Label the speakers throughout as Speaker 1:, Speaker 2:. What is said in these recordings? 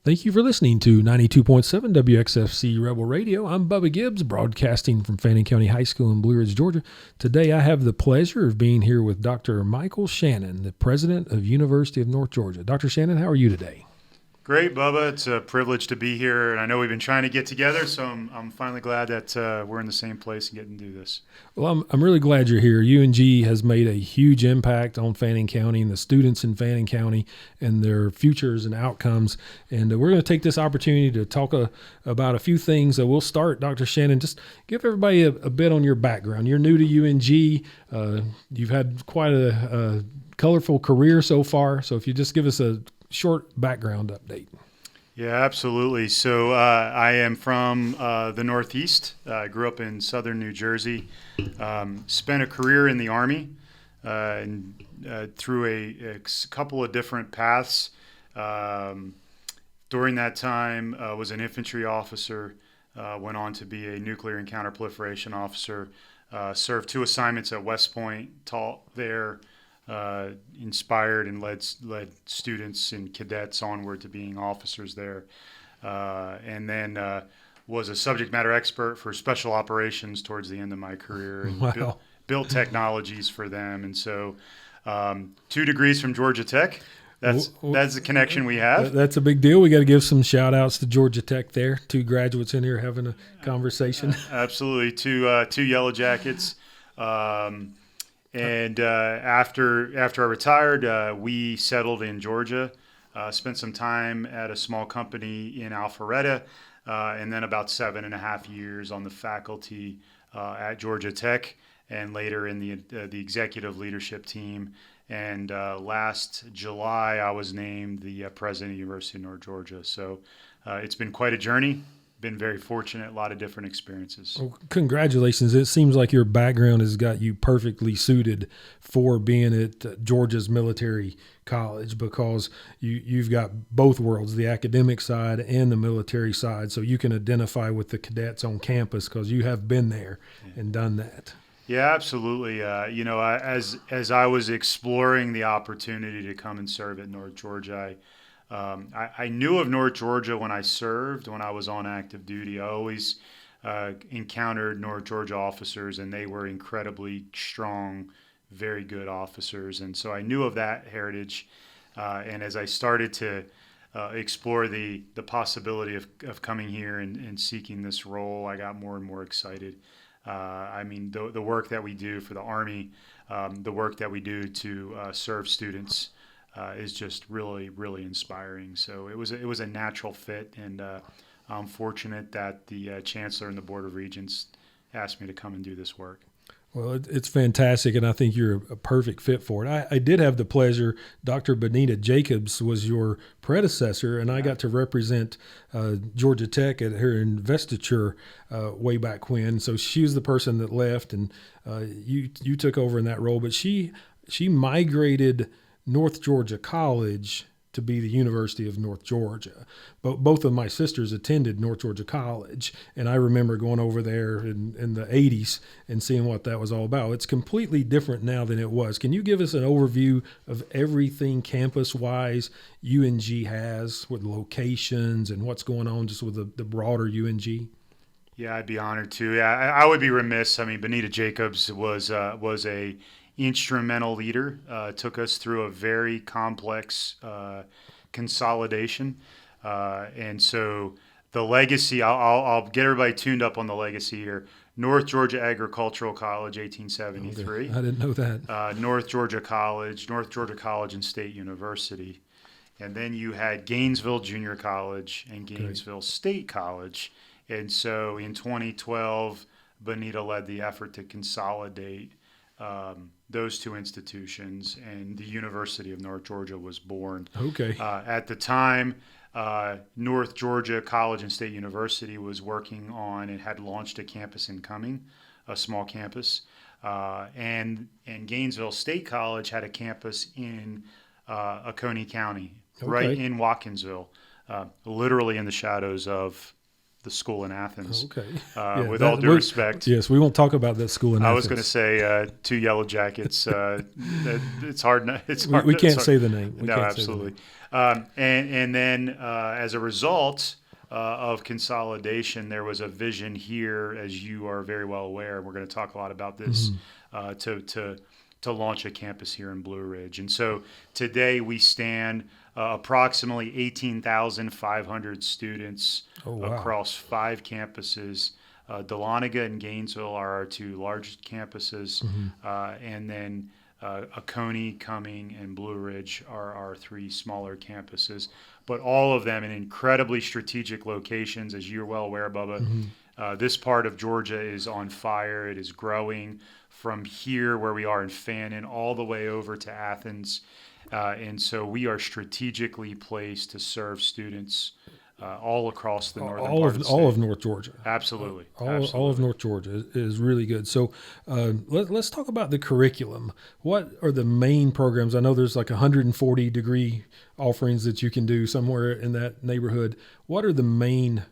Speaker 1: Thank you for listening to 92.7 WXFC Rebel Radio. I'm Bubba Gibbs, broadcasting from Fannin County High School in Blue Ridge, Georgia. Today I have the pleasure of being here with Dr. Michael Shannon, the president of University of North Georgia. Dr. Shannon, how are you today?
Speaker 2: Great, Bubba. It's a privilege to be here, and I know we've been trying to get together, so I'm finally glad that we're in the same place and getting to do this.
Speaker 1: Well, I'm really glad you're here. UNG has made a huge impact on Fannin County and the students in Fannin County and their futures and outcomes. And we're going to take this opportunity to talk about a few things. We'll start, Dr. Shannon, just give everybody a bit on your background. You're new to UNG. You've had quite a colorful career so far. So if you just give us a short background update.
Speaker 2: Yeah, absolutely. So I am from the Northeast. I grew up in southern New Jersey. Spent a career in the Army and through a couple of different paths. During that time, was an infantry officer. Went on to be a nuclear and counterproliferation officer. Served 2 assignments at West Point. Taught there. Inspired and led students and cadets onward to being officers there. And then was a subject matter expert for special operations towards the end of my career and
Speaker 1: Wow.
Speaker 2: built technologies for them. And so 2 degrees from Georgia Tech. That's the connection we have.
Speaker 1: That's a big deal. We got to give some shout outs to Georgia Tech there. 2 graduates in here having a conversation.
Speaker 2: Absolutely. Two Yellow Jackets. And after I retired, we settled in Georgia, spent some time at a small company in Alpharetta, and then about 7.5 years on the faculty at Georgia Tech, and later in the executive leadership team. And last July, I was named the president of the University of North Georgia. So it's been quite a journey. Been very fortunate, a lot of different experiences.
Speaker 1: Well, congratulations. It seems like your background has got you perfectly suited for being at Georgia's military college, because you've got both worlds, the academic side and the military side, so you can identify with the cadets on campus because you have been there and done that.
Speaker 2: Yeah, absolutely. As I was exploring the opportunity to come and serve at North Georgia, I knew of North Georgia when I served, when I was on active duty. I always encountered North Georgia officers, and they were incredibly strong, very good officers. And so I knew of that heritage. And as I started to explore the possibility of coming here and seeking this role, I got more and more excited. The work that we do for the Army, the work that we do to serve students, is just really, really inspiring. So it was a natural fit, and I'm fortunate that the Chancellor and the Board of Regents asked me to come and do this work.
Speaker 1: Well, it's fantastic, and I think you're a perfect fit for it. I did have the pleasure, Dr. Benita Jacobs was your predecessor, and I got to represent Georgia Tech at her investiture way back when. So she was the person that left, and you took over in that role. But she migrated North Georgia College to be the University of North Georgia. But both of my sisters attended North Georgia College, and I remember going over there in the 80s and seeing what that was all about. It's completely different now than it was. Can you give us an overview of everything campus-wise UNG has with locations and what's going on just with the broader UNG?
Speaker 2: Yeah, I'd be honored to. Yeah, I would be remiss. Benita Jacobs was a instrumental leader, took us through a very complex consolidation. And so the legacy, I'll get everybody tuned up on the legacy here. North Georgia Agricultural College, 1873.
Speaker 1: I didn't know that.
Speaker 2: North Georgia College and State University. And then you had Gainesville Junior College and Gainesville State College. And so in 2012, Benita led the effort to consolidate those 2 institutions, and the University of North Georgia was born.
Speaker 1: Okay.
Speaker 2: At the time, North Georgia College and State University was working on and had launched a campus in Cumming, a small campus, and Gainesville State College had a campus in Oconee County, right in Watkinsville, literally in the shadows of the school in Athens.
Speaker 1: Okay.
Speaker 2: With all due respect.
Speaker 1: Yes, we won't talk about that school in Athens.
Speaker 2: I was going to say 2 Yellow Jackets. It's hard.
Speaker 1: We can't say the name.
Speaker 2: No, absolutely. And then as a result of consolidation, there was a vision here, as you are very well aware, and we're going to talk a lot about this, to launch a campus here in Blue Ridge. And so today we stand approximately 18,500 students across 5 campuses. Dahlonega and Gainesville are our 2 largest campuses, and then Oconee, Cumming, and Blue Ridge are our 3 smaller campuses, but all of them in incredibly strategic locations, as you're well aware, Bubba. This part of Georgia is on fire. It is growing from here where we are in Fannin all the way over to Athens. And so we are strategically placed to serve students all across the northern part of the state.
Speaker 1: All of North Georgia.
Speaker 2: Absolutely.
Speaker 1: All of North Georgia is really good. So let's talk about the curriculum. What are the main programs? I know there's like 140 degree offerings that you can do somewhere in that neighborhood. What are the main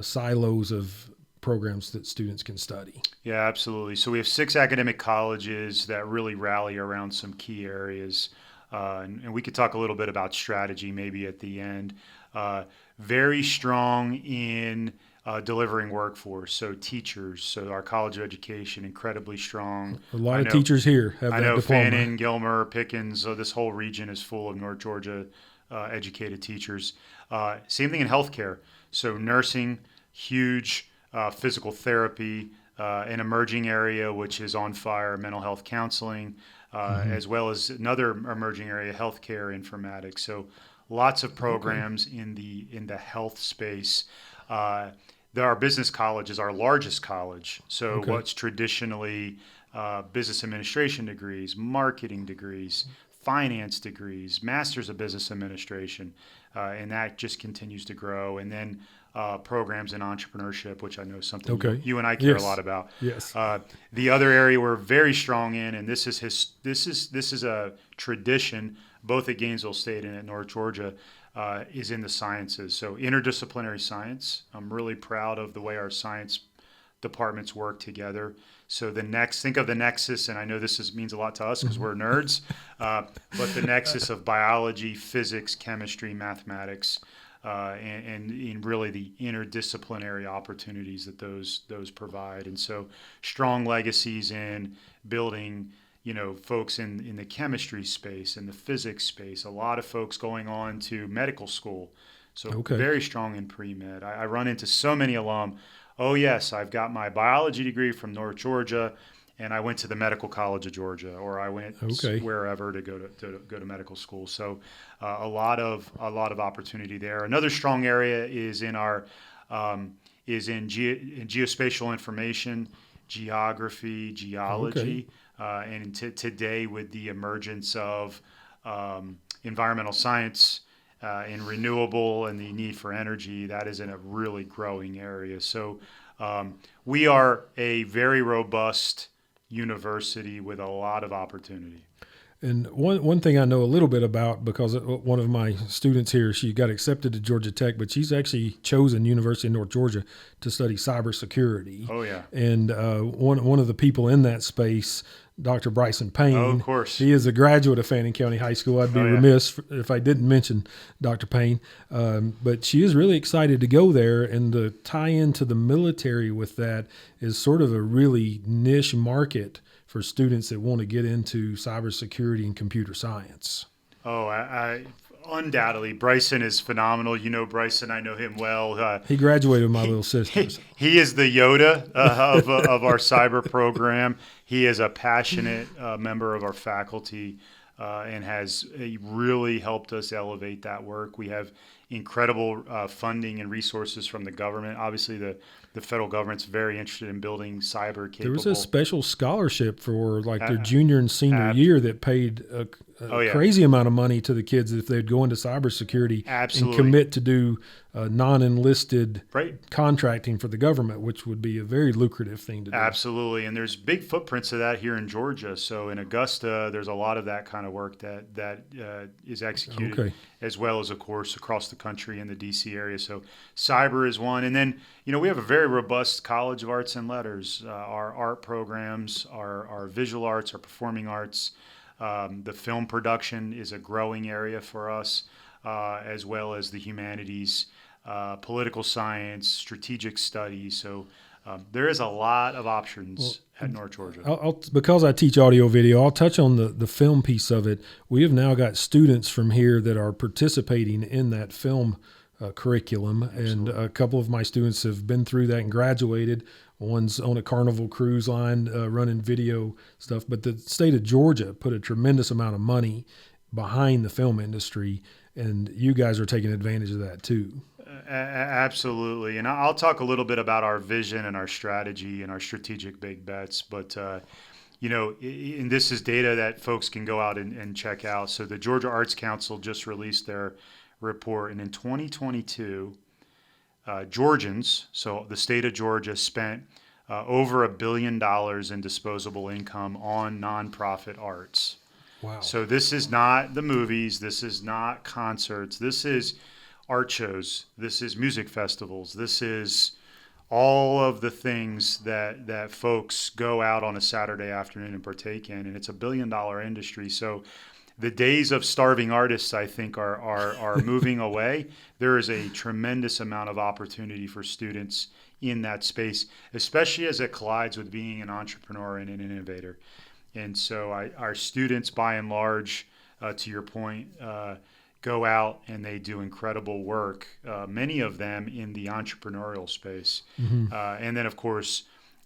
Speaker 1: silos of programs that students can study?
Speaker 2: Yeah, absolutely. So we have 6 academic colleges that really rally around some key areas. And we could talk a little bit about strategy maybe at the end. Very strong in delivering workforce, so teachers. So our College of Education, incredibly strong.
Speaker 1: A lot of teachers here have that diploma.
Speaker 2: Fannin, Gilmer, Pickens, this whole region is full of North Georgia educated teachers. Same thing in healthcare. So nursing, huge. Physical therapy, an emerging area which is on fire, mental health counseling, as well as another emerging area, healthcare informatics. So lots of programs in the health space. Our business college is our largest college. So what's traditionally business administration degrees, marketing degrees, finance degrees, masters of business administration, and that just continues to grow. And then programs in entrepreneurship, which I know is something you and I care a lot about.
Speaker 1: Yes.
Speaker 2: The other area we're very strong in, and this is a tradition both at Gainesville State and at North Georgia, is in the sciences. So interdisciplinary science. I'm really proud of the way our science departments work together. So think of the nexus, and I know this means a lot to us because we're nerds, but the nexus of biology, physics, chemistry, mathematics, and really the interdisciplinary opportunities that those provide. And so strong legacies in building, folks in the chemistry space, in the physics space, a lot of folks going on to medical school. So very strong in pre-med. I run into so many alum. Oh, yes, I've got my biology degree from North Georgia, and I went to the Medical College of Georgia, or I went wherever to go to medical school. So a lot of opportunity there. Another strong area is in our in geospatial information, geography, geology, and today with the emergence of environmental science. In renewable and the need for energy, that is in a really growing area. So we are a very robust university with a lot of opportunity.
Speaker 1: And one thing I know a little bit about, because one of my students here, she got accepted to Georgia Tech, but she's actually chosen University of North Georgia to study cybersecurity.
Speaker 2: Oh, yeah.
Speaker 1: And one of the people in that space, Dr. Bryson Payne.
Speaker 2: Oh, of course.
Speaker 1: He is a graduate of Fannin County High School. I'd be remiss if I didn't mention Dr. Payne. But she is really excited to go there, and the tie into the military with that is sort of a really niche market for students that want to get into cybersecurity and computer science.
Speaker 2: Oh, I undoubtedly. Bryson is phenomenal. You know Bryson. I know him well.
Speaker 1: He graduated with my little sisters.
Speaker 2: He is the Yoda of our cyber program. He is a passionate member of our faculty and has really helped us elevate that work. We have incredible funding and resources from the government. Obviously, the federal government's very interested in building cyber capable.
Speaker 1: There was a special scholarship for their junior and senior year that paid a crazy amount of money to the kids if they'd go into cybersecurity and commit to do non-enlisted
Speaker 2: Right.
Speaker 1: contracting for the government, which would be a very lucrative thing to do.
Speaker 2: Absolutely, and there's big footprints of that here in Georgia. So in Augusta, there's a lot of that kind of work that is executed,
Speaker 1: Okay.
Speaker 2: as well as, of course, across the country in the D.C. area. So cyber is one, and then we have a very robust College of Arts and Letters. Our art programs, our visual arts, our performing arts, the film production is a growing area for us, as well as the humanities, political science, strategic studies. So there is a lot of options at North Georgia.
Speaker 1: Because I teach audio video, I'll touch on the film piece of it. We have now got students from here that are participating in that film curriculum.
Speaker 2: Absolutely.
Speaker 1: And a couple of my students have been through that and graduated. One's on a Carnival cruise line running video stuff. But the state of Georgia put a tremendous amount of money behind the film industry, and you guys are taking advantage of that too.
Speaker 2: Absolutely. And I'll talk a little bit about our vision and our strategy and our strategic big bets. But, and this is data that folks can go out and check out. So the Georgia Arts Council just released their report. And in 2022, Georgians, so the state of Georgia, spent over $1 billion in disposable income on nonprofit arts.
Speaker 1: Wow.
Speaker 2: So this is not the movies. This is not concerts. This is art shows. This is music festivals. This is all of the things that folks go out on a Saturday afternoon and partake in. And it's a $1 billion industry. So the days of starving artists, I think, are moving away. There is a tremendous amount of opportunity for students in that space, especially as it collides with being an entrepreneur and an innovator. And so our students, by and large, to your point, go out and they do incredible work, many of them in the entrepreneurial space.
Speaker 1: Mm-hmm.
Speaker 2: And then, of course,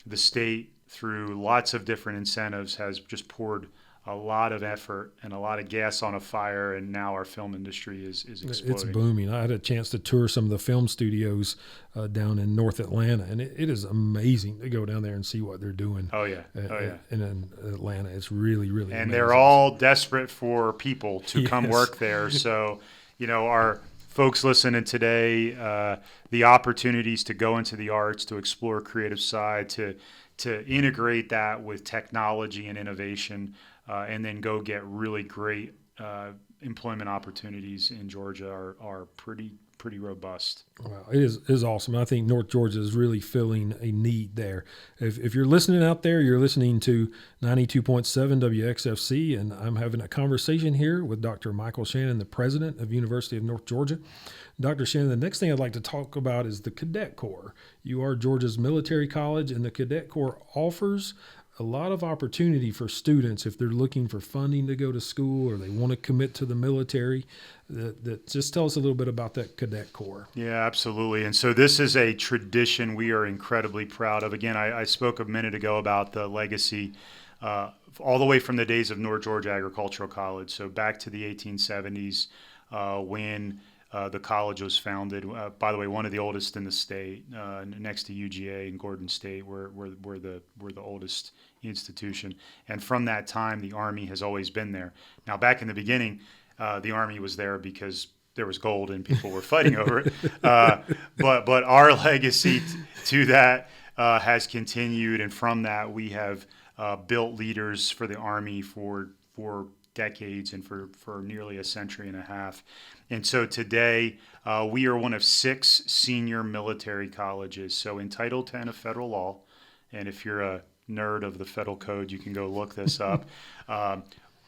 Speaker 2: the state, through lots of different incentives, has just poured a lot of effort and a lot of gas on a fire, and now our film industry is exploding.
Speaker 1: It's booming. I had a chance to tour some of the film studios down in North Atlanta, and it is amazing to go down there and see what they're doing.
Speaker 2: Oh, yeah.
Speaker 1: In Atlanta. It's really, really
Speaker 2: And
Speaker 1: amazing.
Speaker 2: they're all desperate for people to come
Speaker 1: Yes.
Speaker 2: work there. So, our folks listening today, the opportunities to go into the arts, to explore creative side, to integrate that with technology and innovation, and then go get really great employment opportunities in Georgia are pretty robust.
Speaker 1: Wow, it is awesome. I think North Georgia is really filling a need there. If you're listening out there, you're listening to 92.7 WXFC, and I'm having a conversation here with Dr. Michael Shannon, the president of University of North Georgia. Dr. Shannon, the next thing I'd like to talk about is the Cadet Corps. You are Georgia's military college, and the Cadet Corps offers a lot of opportunity for students if they're looking for funding to go to school or they want to commit to the military. Just tell us a little bit about that Cadet Corps.
Speaker 2: Yeah, absolutely. And so this is a tradition we are incredibly proud of. Again, I spoke a minute ago about the legacy all the way from the days of North Georgia Agricultural College. So back to the 1870s when the college was founded. By the way, one of the oldest in the state, next to UGA and Gordon State, we're the oldest institution. And from that time, the Army has always been there. Now, back in the beginning, the Army was there because there was gold and people were fighting over it. But our legacy to that has continued, and from that, we have built leaders for the Army for decades and for nearly a century and a half. And so today, we are one of 6 senior military colleges. So in Title 10 of federal law, and if you're a nerd of the federal code, you can go look this up.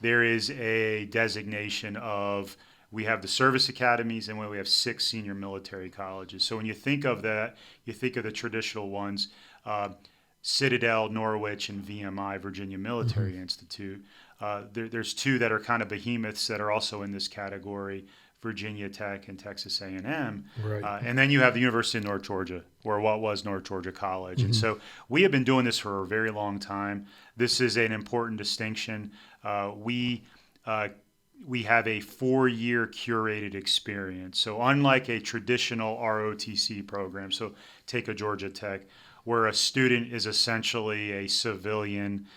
Speaker 2: There is a designation of, we have the service academies, and we have 6 senior military colleges. So when you think of that, you think of the traditional ones, Citadel, Norwich, and VMI, Virginia Military Institute. There's 2 that are kind of behemoths that are also in this category, Virginia Tech and Texas A&M.
Speaker 1: Right.
Speaker 2: And then you have the University of North Georgia, or what was North Georgia College. And so we have been doing this for a very long time. This is an important distinction. We have a 4-year curated experience. So unlike a traditional ROTC program, so take a Georgia Tech, where a student is essentially a civilian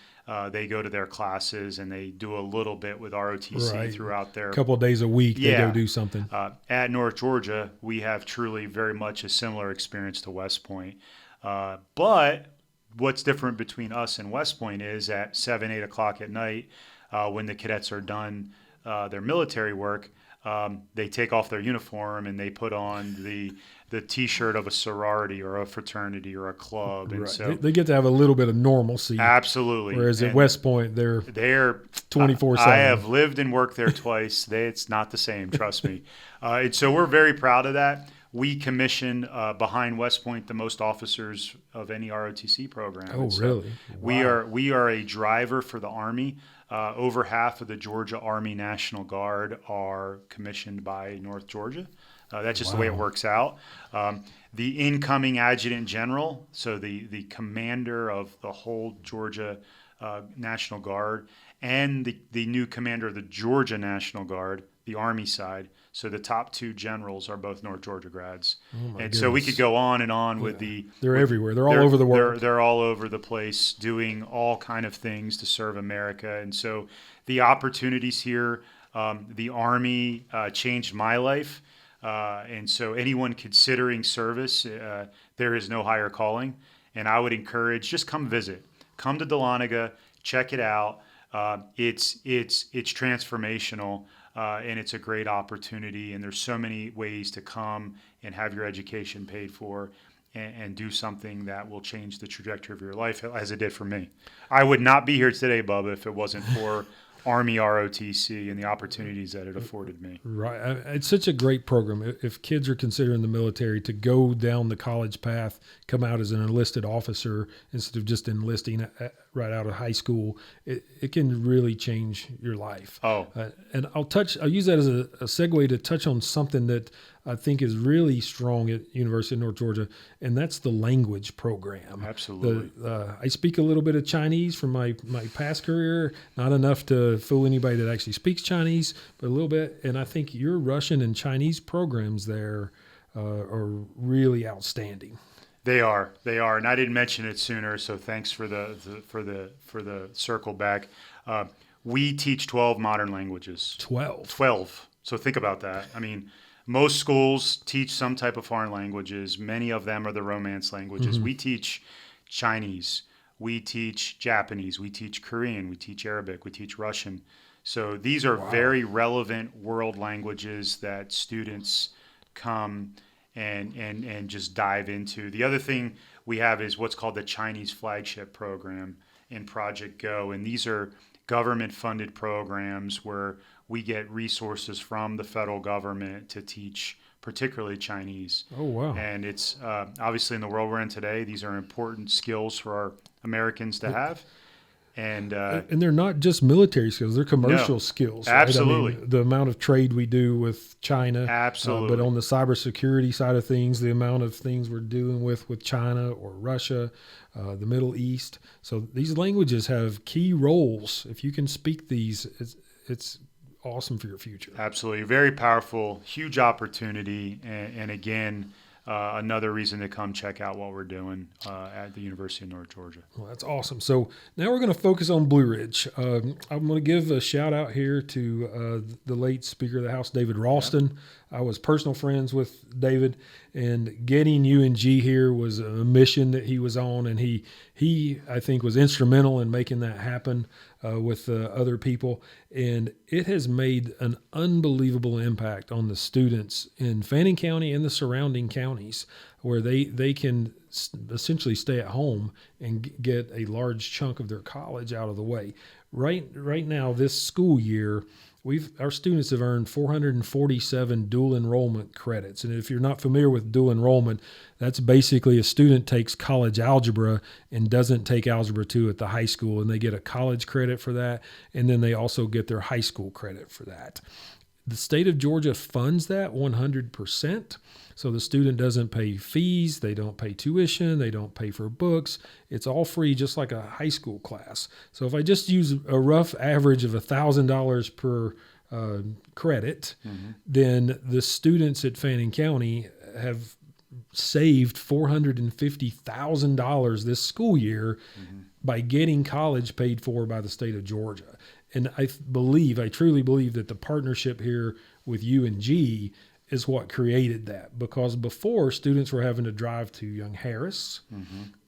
Speaker 2: They go to their classes and they do a little bit with ROTC
Speaker 1: Right.
Speaker 2: throughout their
Speaker 1: A couple of days a week, they go do something.
Speaker 2: At North Georgia, we have truly very much a similar experience to West Point. But what's different between us and West Point is at 7, 8 o'clock at night, when the cadets are done their military work, they take off their uniform and they put on the T-shirt of a sorority or a fraternity or a club, and
Speaker 1: Right.
Speaker 2: so
Speaker 1: They get to have a little bit of normalcy.
Speaker 2: absolutely.
Speaker 1: Whereas at West Point, they're 24/7.
Speaker 2: I have lived and worked there twice. It's not the same, trust me. And so we're very proud of that. We commission behind West Point the most officers of any ROTC program.
Speaker 1: Oh,
Speaker 2: so
Speaker 1: really? Wow.
Speaker 2: We are a driver for the Army. Over half of the Georgia Army National Guard are commissioned by North Georgia. That's just the way it works out. The incoming adjutant general, so the commander of the whole Georgia National Guard, and the new commander of the Georgia National Guard, the Army side. So the top 2 generals are both North Georgia grads.
Speaker 1: Oh,
Speaker 2: and so we could go on and on with
Speaker 1: They're everywhere. They're all over the world.
Speaker 2: They're all over the place doing all kind of things to serve America. And so the opportunities here, the Army changed my life. And so anyone considering service, there is no higher calling. And I would encourage, just come visit. Come to Dahlonega, check it out. It's transformational. And it's a great opportunity, and there's so many ways to come and have your education paid for and do something that will change the trajectory of your life, as it did for me. I would not be here today, Bubba, if it wasn't for Army ROTC and the opportunities that it afforded me.
Speaker 1: Right. It's such a great program. If kids are considering the military, to go down the college path, come out as an enlisted officer instead of just enlisting right out of high school, it can really change your life.
Speaker 2: Oh.
Speaker 1: And I'll use that as a segue to touch on something that I think is really strong at University of North Georgia, and that's the language program.
Speaker 2: Absolutely.
Speaker 1: I speak a little bit of Chinese from my past career, not enough to fool anybody that actually speaks Chinese, but a little bit. And I think your Russian and Chinese programs there are really outstanding.
Speaker 2: They are, and I didn't mention it sooner. So thanks for the circle back. We teach 12 modern languages. 12. So think about that. I mean, most schools teach some type of foreign languages. Many of them are the Romance languages. Mm-hmm. We teach Chinese. We teach Japanese. We teach Korean. We teach Arabic. We teach Russian. So these are very relevant world languages that students come and just dive into. The other thing we have is what's called the Chinese Flagship Program in Project Go. And these are government-funded programs where we get resources from the federal government to teach particularly Chinese.
Speaker 1: Oh, wow.
Speaker 2: And it's obviously in the world we're in today, these are important skills for our Americans to have. And
Speaker 1: they're not just military skills; they're commercial skills. Right?
Speaker 2: Absolutely,
Speaker 1: I mean, the amount of trade we do with China,
Speaker 2: absolutely.
Speaker 1: But on the cybersecurity side of things, the amount of things we're doing with China or Russia, the Middle East. So these languages have key roles. If you can speak these, it's awesome for your future.
Speaker 2: Absolutely, very powerful, huge opportunity, and again. Another reason to come check out what we're doing at the University of North Georgia.
Speaker 1: Well, that's awesome. So now we're going to focus on Blue Ridge. I'm going to give a shout out here to the late Speaker of the House, David Ralston. Yep. I was personal friends with David, and getting UNG here was a mission that he was on, and he I think was instrumental in making that happen with other people. And it has made an unbelievable impact on the students in Fannin County and the surrounding counties, where they can essentially stay at home and get a large chunk of their college out of the way. Right now, this school year, our students have earned 447 dual enrollment credits. And if you're not familiar with dual enrollment, that's basically a student takes college algebra and doesn't take algebra 2 at the high school, and they get a college credit for that, and then they also get their high school credit for that. The state of Georgia funds that 100%. So the student doesn't pay fees, they don't pay tuition, they don't pay for books. It's all free, just like a high school class. So if I just use a rough average of $1,000 per credit, then the students at Fannin County have saved $450,000 this school year by getting college paid for by the state of Georgia. And I truly believe that the partnership here with UNG is what created that, because before students were having to drive to Young Harris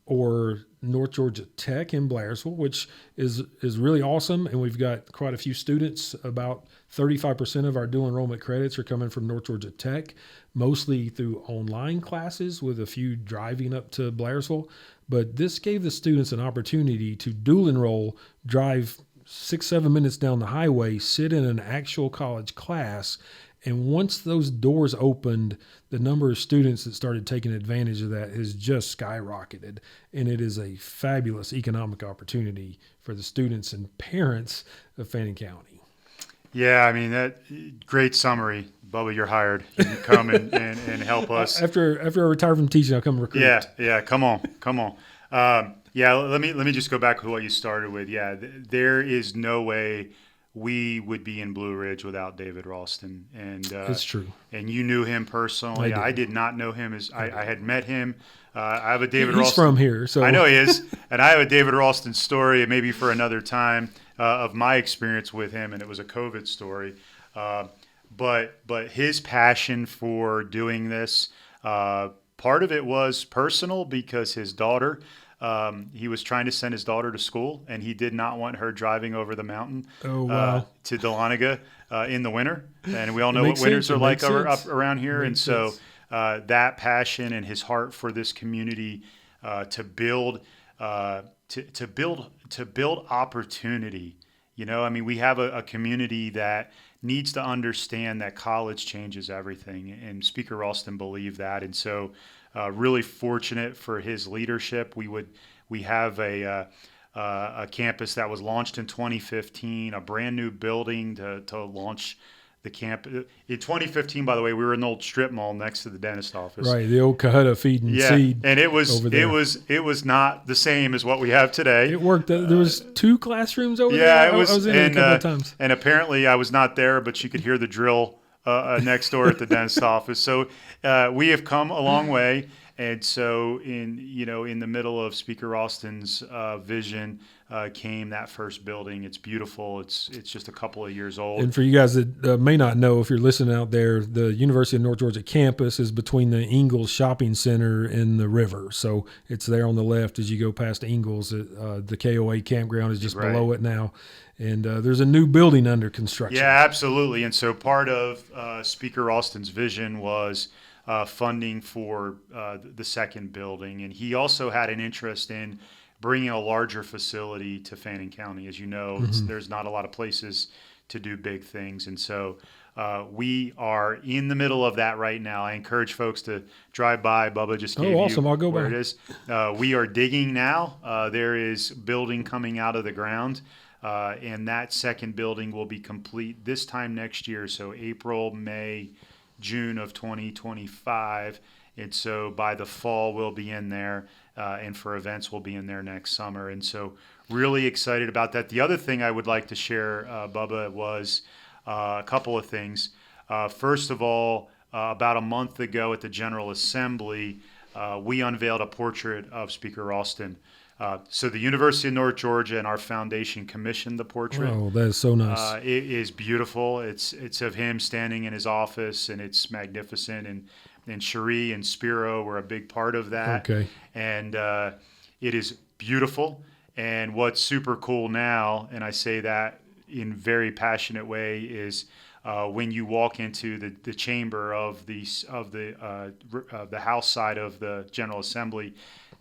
Speaker 1: or North Georgia Tech in Blairsville, which is really awesome. And we've got quite a few students. About 35% of our dual enrollment credits are coming from North Georgia Tech, mostly through online classes with a few driving up to Blairsville. But this gave the students an opportunity to dual enroll, drive 6-7 minutes down the highway, sit in an actual college class. And once those doors opened, the number of students that started taking advantage of that has just skyrocketed. And it is a fabulous economic opportunity for the students and parents of Fannin County.
Speaker 2: Yeah, I mean, that great summary. Bubba, you're hired. You can come and help us.
Speaker 1: After I retire from teaching, I'll come recruit.
Speaker 2: Yeah, come on. Let me just go back to what you started with. Yeah, there is no way we would be in Blue Ridge without David Ralston. And
Speaker 1: it's true.
Speaker 2: And you knew him personally. I did not know him. I had met him. I have a David
Speaker 1: He's
Speaker 2: Ralston.
Speaker 1: from here, so
Speaker 2: I know he is. And I have a David Ralston story, maybe for another time, of my experience with him, and it was a COVID story. But his passion for doing this, part of it was personal because his daughter, he was trying to send his daughter to school, and he did not want her driving over the mountain to Dahlonega in the winter. And we all know what winters are like up around here. And so that passion and his heart for this community to build opportunity. You know, I mean, we have a community that needs to understand that college changes everything, and Speaker Ralston believed that. And so really fortunate for his leadership. We have a campus that was launched in 2015, a brand new building to launch the camp. In 2015, by the way, we were in the old strip mall next to the dentist office.
Speaker 1: Right, the old Cahutta feed and seed.
Speaker 2: And it was not the same as what we have today.
Speaker 1: It worked. There was 2 classrooms over there.
Speaker 2: Yeah, it was.
Speaker 1: I was in there a couple of times.
Speaker 2: And apparently, I was not there, but you could hear the drill next door at the dentist office. So we have come a long way. And so in the middle of Speaker Ralston's vision came that first building. It's beautiful. It's just a couple of years old.
Speaker 1: And for you guys that may not know, if you're listening out there, the University of North Georgia campus is between the Ingalls Shopping Center and the river. So it's there on the left as you go past Ingalls. The KOA campground is just below it now. And there's a new building under construction.
Speaker 2: Yeah, absolutely. And so part of Speaker Ralston's vision was funding for the second building. And he also had an interest in bringing a larger facility to Fannin County. As you know, there's not a lot of places to do big things. And so we are in the middle of that right now. I encourage folks to drive by. Bubba just gave
Speaker 1: awesome.
Speaker 2: you
Speaker 1: I'll go
Speaker 2: where
Speaker 1: by.
Speaker 2: It is. We are digging now. There is building coming out of the ground. And that second building will be complete this time next year. So April, May, June of 2025. And so by the fall, we'll be in there. And for events, we'll be in there next summer. And so really excited about that. The other thing I would like to share, Bubba, was a couple of things. First of all, about a month ago at the General Assembly, we unveiled a portrait of Speaker Ralston. So the University of North Georgia and our foundation commissioned the portrait.
Speaker 1: Oh, that is so nice.
Speaker 2: It is beautiful. It's of him standing in his office, and it's magnificent. And Cherie and Spiro were a big part of that.
Speaker 1: Okay.
Speaker 2: And it is beautiful. And what's super cool now, and I say that in a very passionate way, is when you walk into the chamber of the House side of the General Assembly,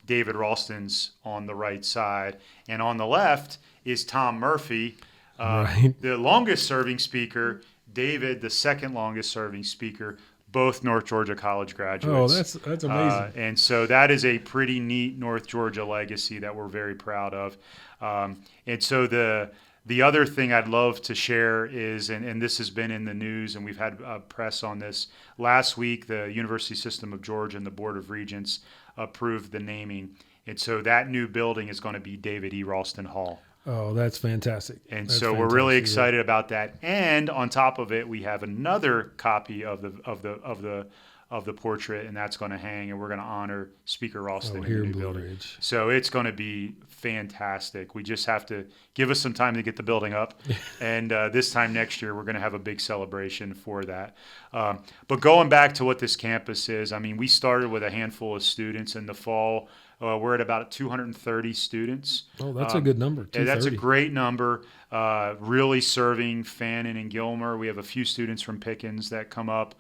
Speaker 2: David Ralston's on the right side, and on the left is Tom Murphy, the longest serving speaker, David, the second longest serving speaker, both North Georgia College graduates.
Speaker 1: Oh, that's amazing.
Speaker 2: And so that is a pretty neat North Georgia legacy that we're very proud of. And so the other thing I'd love to share is, and this has been in the news, and we've had press on this, last week the University System of Georgia and the Board of Regents approved the naming. And so that new building is going to be David E. Ralston Hall.
Speaker 1: Oh, that's fantastic.
Speaker 2: And so we're really excited about that. And on top of it, we have another copy of the of the portrait, and that's going to hang, and we're going to honor Speaker Ralston
Speaker 1: here
Speaker 2: in
Speaker 1: in
Speaker 2: the new
Speaker 1: Blue
Speaker 2: building.
Speaker 1: Ridge.
Speaker 2: So it's going to be fantastic. We just have to give us some time to get the building up, and this time next year we're going to have a big celebration for that. But going back to what this campus is, I mean, we started with a handful of students in the fall. We're at about 230 students.
Speaker 1: Oh, that's a good number.
Speaker 2: Yeah, that's a great number. Really serving Fannin and Gilmer. We have a few students from Pickens that come up,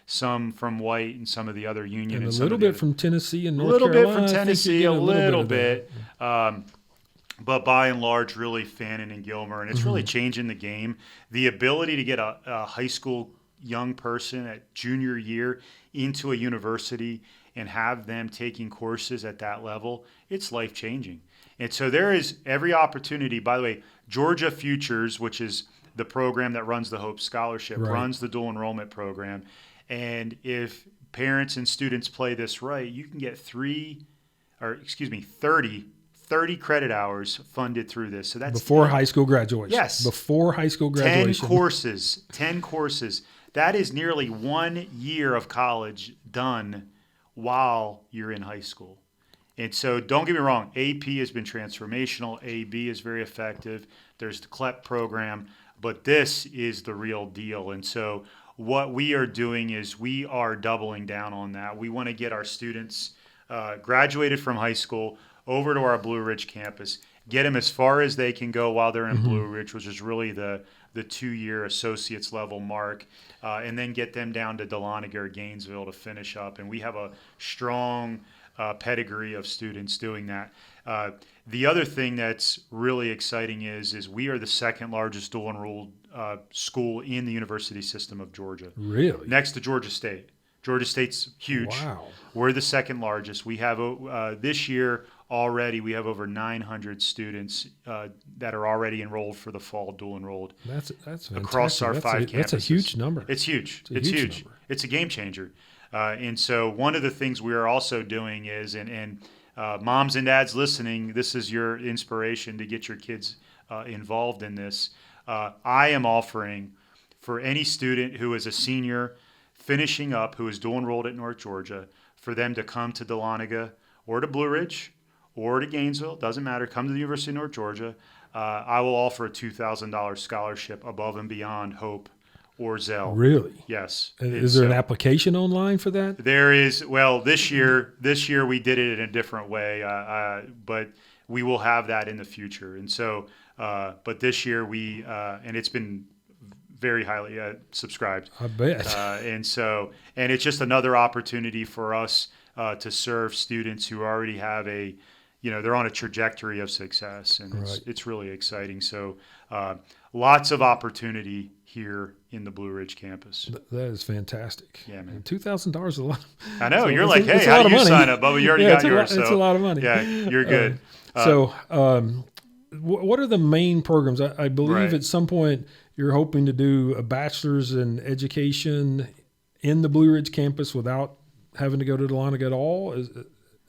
Speaker 2: some from White and some of the other Union.
Speaker 1: And a little bit from Tennessee and North
Speaker 2: Carolina.
Speaker 1: Carolina.
Speaker 2: A little bit from Tennessee, a little bit.
Speaker 1: Yeah.
Speaker 2: But by and large, really Fannin and Gilmer. And it's really changing the game. The ability to get a high school young person at junior year into a university and have them taking courses at that level, it's life-changing. And so there is every opportunity. By the way, Georgia Futures, which is the program that runs the Hope Scholarship, runs the dual enrollment program. And if parents and students play this right, you can get 30 credit hours funded through this. So that's
Speaker 1: before high school graduation.
Speaker 2: Yes.
Speaker 1: Before high school graduation.
Speaker 2: 10 courses. That is nearly 1 year of college done while you're in high school. And so don't get me wrong, AP has been transformational. AB is very effective. There's the CLEP program, but this is the real deal. And so what we are doing is we are doubling down on that. We want to get our students graduated from high school over to our Blue Ridge campus, get them as far as they can go while they're in Blue Ridge, which is really the 2-year associates level mark, and then get them down to Dahlonega or Gainesville to finish up. And we have a strong pedigree of students doing that. The other thing that's really exciting is we are the second largest dual enrolled school in the university system of Georgia.
Speaker 1: Really?
Speaker 2: Next to Georgia State. Georgia State's huge.
Speaker 1: Wow.
Speaker 2: We're the second largest. We have this year already we have over 900 students that are already enrolled for the fall dual enrolled.
Speaker 1: That's fantastic.
Speaker 2: Across our 5 campuses.
Speaker 1: That's a huge number.
Speaker 2: It's huge. It's huge.
Speaker 1: Number.
Speaker 2: It's a game changer. And so one of the things we are also doing is, and moms and dads listening, this is your inspiration to get your kids involved in this. I am offering for any student who is a senior finishing up, who is dual enrolled at North Georgia, for them to come to Dahlonega or to Blue Ridge or to Gainesville, doesn't matter, come to the University of North Georgia. I will offer a $2,000 scholarship above and beyond Hope or Zell.
Speaker 1: Really?
Speaker 2: Yes.
Speaker 1: Is there an application online for that?
Speaker 2: There is. Well, this year we did it in a different way, but we will have that in the future. And so, but this year and it's been very highly subscribed.
Speaker 1: I bet.
Speaker 2: And it's just another opportunity for us to serve students who already have they're on a trajectory of success, and it's really exciting. So lots of opportunity here in the Blue Ridge campus.
Speaker 1: That is fantastic.
Speaker 2: Yeah, man.
Speaker 1: $2,000 is a lot.
Speaker 2: I know. You're like, hey, how do you sign up, Bubba? You already got yours.
Speaker 1: It's a lot of money.
Speaker 2: Yeah, you're good.
Speaker 1: What are the main programs? I believe at some point you're hoping to do a bachelor's in education in the Blue Ridge campus without having to go to Dahlonega at all.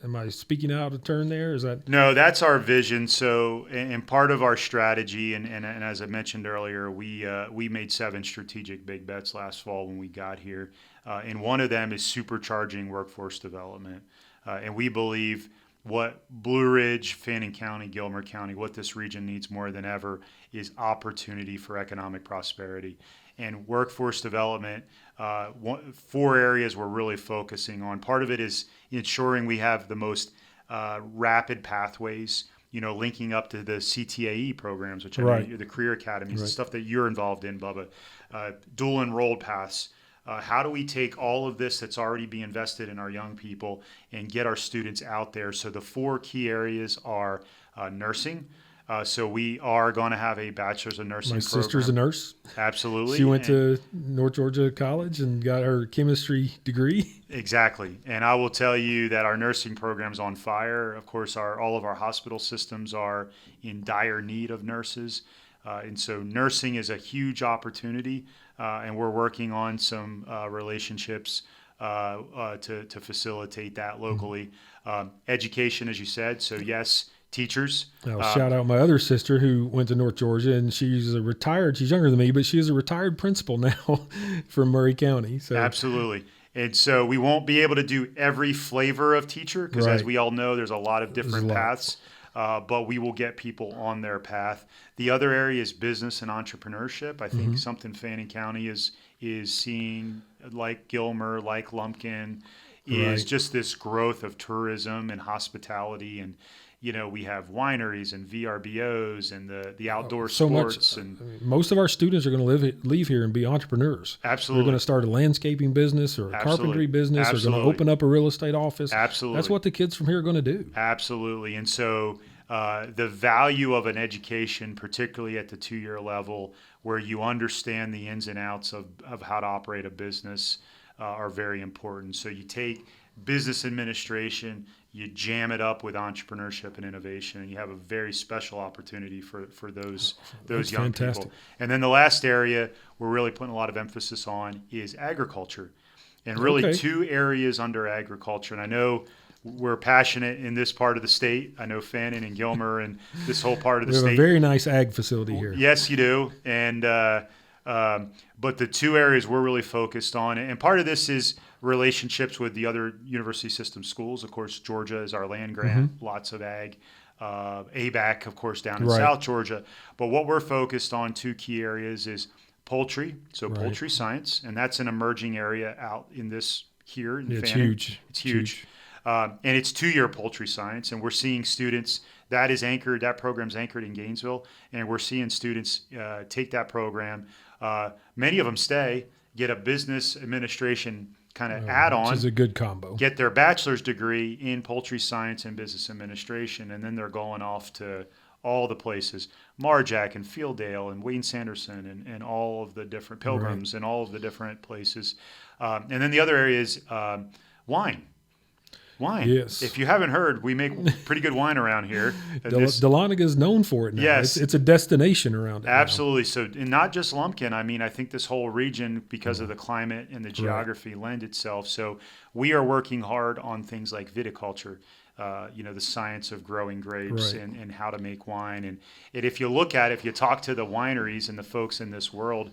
Speaker 1: Am I speaking out of turn there? Is that
Speaker 2: no? That's our vision. So, and part of our strategy, and as I mentioned earlier, we made 7 strategic big bets last fall when we got here, and one of them is supercharging workforce development. And we believe what Blue Ridge, Fannin County, Gilmer County, what this region needs more than ever is opportunity for economic prosperity. And workforce development, 4 areas we're really focusing on. Part of it is ensuring we have the most rapid pathways, linking up to the CTAE programs, which I know the career academies, the stuff that you're involved in, Bubba, dual enrolled paths. How do we take all of this that's already being invested in our young people and get our students out there? So the 4 key areas are nursing. So we are going to have a bachelor's of nursing program.
Speaker 1: My sister's a nurse.
Speaker 2: Absolutely.
Speaker 1: She went to North Georgia College and got her chemistry degree.
Speaker 2: Exactly. And I will tell you that our nursing program's on fire. Of course, all of our hospital systems are in dire need of nurses. And so nursing is a huge opportunity, and we're working on some relationships to facilitate that locally. Education, as you said, so yes, teachers.
Speaker 1: I'll shout out my other sister who went to North Georgia, and she's younger than me, but she is a retired principal now from Murray County. So
Speaker 2: absolutely. And so we won't be able to do every flavor of teacher because, as
Speaker 1: Right.
Speaker 2: we all know, there's a lot of different
Speaker 1: a lot.
Speaker 2: paths. But we will get people on their path. The other area is business and entrepreneurship. I think something Fannin County is seeing, like Gilmer, like Lumpkin, is
Speaker 1: Right.
Speaker 2: just this growth of tourism and hospitality. And we have wineries and VRBOs and the outdoor
Speaker 1: So
Speaker 2: sports
Speaker 1: much.
Speaker 2: and
Speaker 1: I mean, most of our students are going to leave here and be entrepreneurs. They're
Speaker 2: absolutely.
Speaker 1: going to start a landscaping business or a
Speaker 2: Absolutely.
Speaker 1: carpentry business. They're going
Speaker 2: Absolutely.
Speaker 1: to open up a real estate office.
Speaker 2: Absolutely.
Speaker 1: That's what the kids from here are going to do.
Speaker 2: Absolutely. And so the value of an education, particularly at the 2-year level, where you understand the ins and outs of how to operate a business, are very important. So you take business administration, you jam it up with entrepreneurship and innovation, and you have a very special opportunity for those
Speaker 1: That's
Speaker 2: young
Speaker 1: fantastic.
Speaker 2: people. And then the last area we're really putting a lot of emphasis on is agriculture. And really
Speaker 1: Okay.
Speaker 2: 2 areas under agriculture. And I know we're passionate in this part of the state. I know Fannin and Gilmer and this whole part of the
Speaker 1: We have
Speaker 2: state.
Speaker 1: a very nice ag facility here.
Speaker 2: Yes, you do. And but the 2 areas we're really focused on, and part of this is relationships with the other university system schools. Of course, Georgia is our land grant, lots of ag. ABAC, of course, down in
Speaker 1: Right.
Speaker 2: South Georgia. But what we're focused on, 2 key areas, is poultry, so
Speaker 1: Right.
Speaker 2: poultry science, and that's an emerging area out in this here in
Speaker 1: It's
Speaker 2: Fannin.
Speaker 1: huge.
Speaker 2: It's huge. And it's 2-year poultry science, and we're seeing students that program's anchored in Gainesville, and we're seeing students take that program. Many of them stay, get a business administration kind of add-on,
Speaker 1: Which is a good combo.
Speaker 2: get their bachelor's degree in poultry science and business administration, and then they're going off to all the places, Marjack and Fieldale and Wayne Sanderson and all of the different Pilgrims and all of the different places. And then the other area is wine. Wine.
Speaker 1: Yes.
Speaker 2: If you haven't heard, we make pretty good wine around here.
Speaker 1: Dahlonega is known for it now.
Speaker 2: Yes.
Speaker 1: It's a destination around it now.
Speaker 2: Absolutely. So, and not just Lumpkin. I mean, I think this whole region, because of the climate and the geography, lend itself. So, we are working hard on things like viticulture. The science of growing grapes
Speaker 1: Right.
Speaker 2: and how to make wine. And if you look at it, if you talk to the wineries and the folks in this world,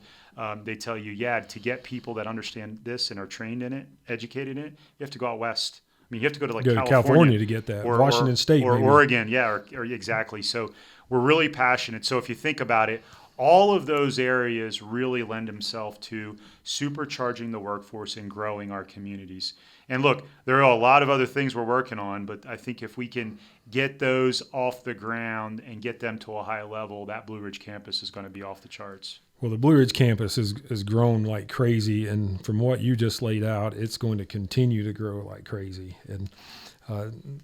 Speaker 2: they tell you, to get people that understand this and are trained in it, educated in it, you have to go out west. I mean, you have to go to
Speaker 1: Go to California to get that. Washington State,
Speaker 2: or
Speaker 1: maybe.
Speaker 2: Oregon, or exactly. So we're really passionate. So if you think about it, all of those areas really lend themselves to supercharging the workforce and growing our communities. And look, there are a lot of other things we're working on, but I think if we can get those off the ground and get them to a high level, that Blue Ridge campus is going to be off the charts.
Speaker 1: Well, the Blue Ridge campus has grown like crazy, and from what you just laid out, it's going to continue to grow like crazy. And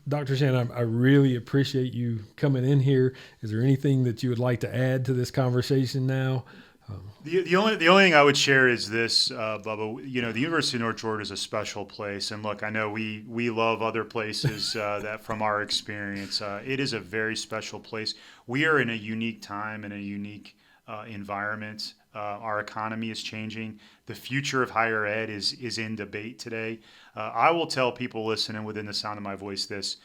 Speaker 1: Dr. Shannon, I really appreciate you coming in here. Is there anything that you would like to add to this conversation now?
Speaker 2: The only thing I would share is this, Bubba. The University of North Georgia is a special place, and look, I know we love other places that from our experience, it is a very special place. We are in a unique time and a unique environment. Our economy is changing. The future of higher ed is in debate today. I will tell people listening within the sound of my voice this: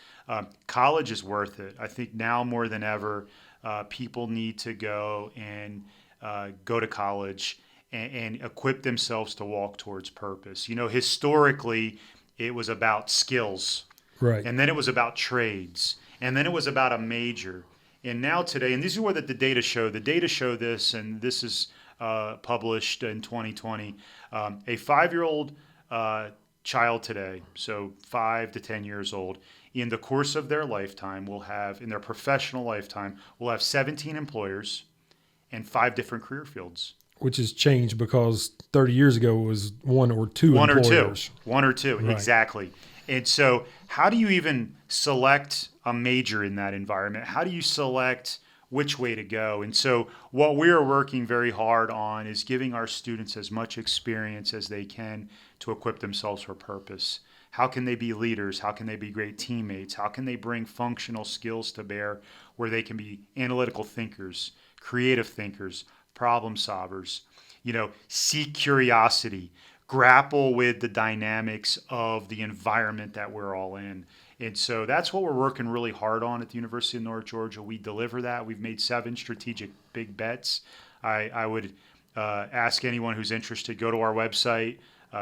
Speaker 2: college is worth it. I think now more than ever, people need to go to college and equip themselves to walk towards purpose. Historically, it was about skills,
Speaker 1: Right.
Speaker 2: and then it was about trades, and then it was about a major. And now today, and this is what the data show. The data show this, and this is published in 2020. A 5-year-old child today, so 5 to 10 years old, in the course of their lifetime, in their professional lifetime, will have 17 employers and 5 different career fields.
Speaker 1: Which has changed because 30 years ago it was one or two
Speaker 2: One
Speaker 1: employers.
Speaker 2: or two,
Speaker 1: Right.
Speaker 2: exactly. And so how do you even select a major in that environment? How do you select which way to go? And so what we are working very hard on is giving our students as much experience as they can to equip themselves for purpose. How can they be leaders? How can they be great teammates? How can they bring functional skills to bear where they can be analytical thinkers, creative thinkers, problem solvers, seek curiosity, grapple with the dynamics of the environment that we're all in. And so that's what we're working really hard on at the University of North Georgia. We deliver that. We've made 7 strategic big bets. I would ask anyone who's interested, go to our website,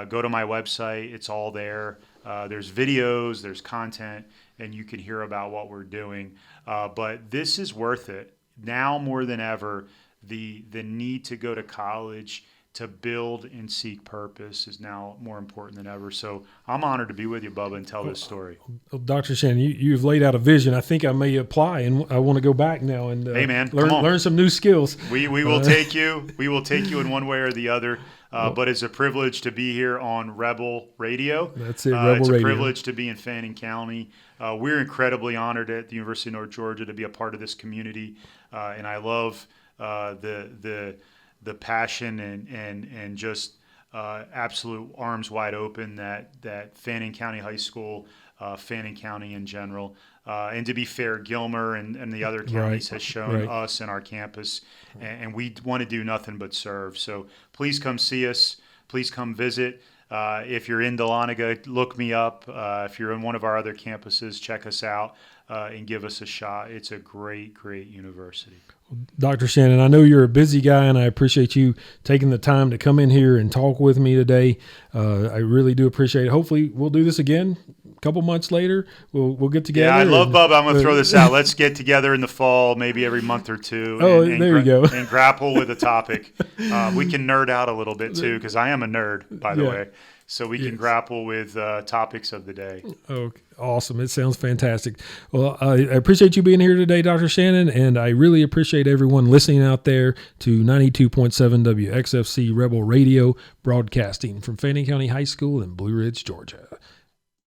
Speaker 2: go to my website. It's all there. There's videos, there's content, and you can hear about what we're doing. But this is worth it. Now more than ever, the need to go to college to build and seek purpose is now more important than ever. So I'm honored to be with you, Bubba, and tell this story.
Speaker 1: Well, Dr. Shannon, you've laid out a vision. I think I may apply, and I want to go back now and
Speaker 2: hey, man,
Speaker 1: learn some new skills.
Speaker 2: We will take you. We will take you in one way or the other. But it's a privilege to be here on Rebel Radio.
Speaker 1: That's it, Rebel
Speaker 2: it's
Speaker 1: Radio.
Speaker 2: It's a privilege to be in Fannin County. We're incredibly honored at the University of North Georgia to be a part of this community, and I love the passion and just absolute arms wide open that Fannin County High School, Fannin County in general, and to be fair, Gilmer and the other counties has shown us and our campus, and we want to do nothing but serve. So please come see us. Please come visit. If you're in Dahlonega, look me up. If you're in one of our other campuses, check us out and give us a shot. It's a great, great university.
Speaker 1: Dr. Shannon, I know you're a busy guy, and I appreciate you taking the time to come in here and talk with me today. I really do appreciate it. Hopefully, we'll do this again a couple months later. We'll get together.
Speaker 2: Yeah, I love Bubba. I'm going to throw this out. Let's get together in the fall, maybe every month or two.
Speaker 1: And there you go.
Speaker 2: And grapple with a topic. We can nerd out a little bit, too, because I am a nerd, by the way. So we can grapple with topics of the day. Oh,
Speaker 1: awesome. It sounds fantastic. Well, I appreciate you being here today, Dr. Shannon, and I really appreciate everyone listening out there to 92.7 WXFC Rebel Radio, broadcasting from Fannin County High School in Blue Ridge, Georgia.